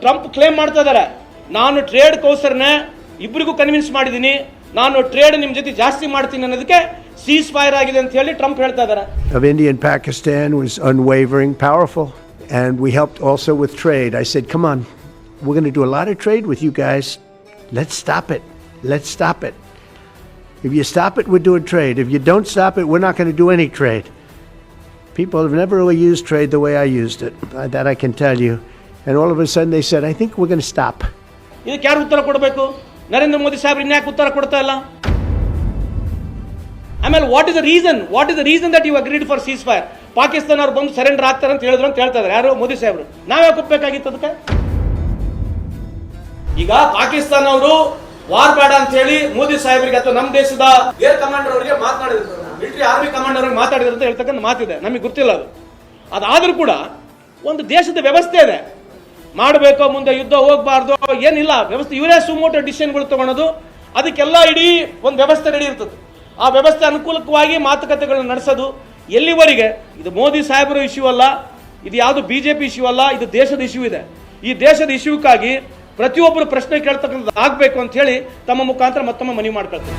Trump claim ಮಾಡ್ತಾ ಇದ್ದಾರೆ, ನಾನು ಟ್ರೇಡ್ ಕೌನ್ಸಿಲರ್ನ ಇಬ್ಬರಿಗೂ ಕನ್ವಿನ್ಸ್ ಮಾಡಿದ್ದೀನಿ, ನಾನು ಟ್ರೇಡ್ ನಿಮ್ಮ ಜೊತೆ ಜಾಸ್ತಿ ಮಾಡ್ತೀನಿ ಅನ್ನೋದಕ್ಕೆ ಸೀಸ್ ಫೈರ್ ಆಗಿದೆ ಅಂತ ಹೇಳಿ ಟ್ರಂಪ್ ಹೇಳ್ತಾ ಇದ್ದಾರೆ. Of India and Pakistan was unwavering, powerful, and we helped also with trade. I said, come on, we're going to do a lot of trade with you guys. Let's stop it. Let's stop it. If you stop it, we're doing trade. If you don't stop it, we're not going to do any trade. People have never really used trade the way I used it. That I can tell you. And all of a sudden they said, I think we're going to stop. ಇದಕ್ಕೆ ಯಾರು ಉತ್ತರ ಕೊಡಬೇಕು? ನರೇಂದ್ರ ಮೋದಿ ಸಾಹೇಬ್ರು ಇನ್ಯಾಕೆ ಉತ್ತರ ಕೊಡ್ತಾ ಇಲ್ಲ? ಆಮೇಲೆ what is the reason that you agreed for ceasefire? Pakistan ಅವ್ರು ಬಂದು ಸರೆಂಡರ್ ಆಗ್ತಾರೆ ಅಂತ ಹೇಳಿದ್ರು ಅಂತ ಹೇಳ್ತಾ ಇದ್ದಾರೆ ಯಾರು? ಮೋದಿ ಸಾಹೇಬ್ರು. ನಾವ್ಯಾಕೆ ಒಪ್ಪಬೇಕಾಗಿತ್ತು ಅದಕ್ಕೆ? ಈಗ ಪಾಕಿಸ್ತಾನ ಅವರು ವಾರ್ ಬೇಡ ಅಂತ ಹೇಳಿ ಮೋದಿ ಸಾಹೇಬರಿಗೆ ಅಥವಾ ನಮ್ಮ ದೇಶದ ಏರ್ ಕಮಾಂಡರ್ ಅವರಿಗೆ ಮಾತನಾಡಿದ್ರು, ಮಿಲಿಟರಿ ಆರ್ಮಿ ಕಮಾಂಡರ್ ಅವರಿಗೆ ಮಾತಾಡಿದ್ರು ಅಂತ ಹೇಳ್ತಕ್ಕಂಥ ಮಾತಿದೆ, ನಮಗೆ ಗೊತ್ತಿಲ್ಲ ಅದು. ಅದಾದ್ರೂ ಕೂಡ ಒಂದು ದೇಶದ ವ್ಯವಸ್ಥೆ ಇದೆ, ಮಾಡಬೇಕೋ ಮುಂದೆ ಯುದ್ಧ ಹೋಗಬಾರ್ದು ಏನಿಲ್ಲ ವ್ಯವಸ್ಥೆ, ಇವರೇ ಸುಮೋಟೋ ಡಿಸಿಷನ್ಗಳು ತಗೊಳೋದು, ಅದಕ್ಕೆಲ್ಲ ಇಡೀ ಒಂದು ವ್ಯವಸ್ಥೆ ರೆಡಿ ಇರ್ತದೆ. ಆ ವ್ಯವಸ್ಥೆ ಅನುಕೂಲಕವಾಗಿ ಮಾತುಕತೆಗಳನ್ನ ನಡೆಸೋದು. ಎಲ್ಲಿವರೆಗೆ ಇದು ಮೋದಿ ಸಾಹೇಬರ ಇಶ್ಯೂ ಅಲ್ಲ, ಇದು ಯಾವುದು ಬಿಜೆಪಿ ಇಶ್ಯೂ ಅಲ್ಲ, ಇದು ದೇಶದ ಇಶ್ಯೂ ಇದೆ. ಈ ದೇಶದ ಇಶ್ಯೂಕ್ಕಾಗಿ ಪ್ರತಿಯೊಬ್ಬರು ಪ್ರಶ್ನೆ ಕೇಳ್ತಕ್ಕಂಥದ್ದು ಆಗಬೇಕು ಅಂತ ಹೇಳಿ ತಮ್ಮ ಮುಖಾಂತರ ಮತ್ತೊಮ್ಮೆ ಮನವಿ ಮಾಡ್ಕೊಳ್ತಾರೆ.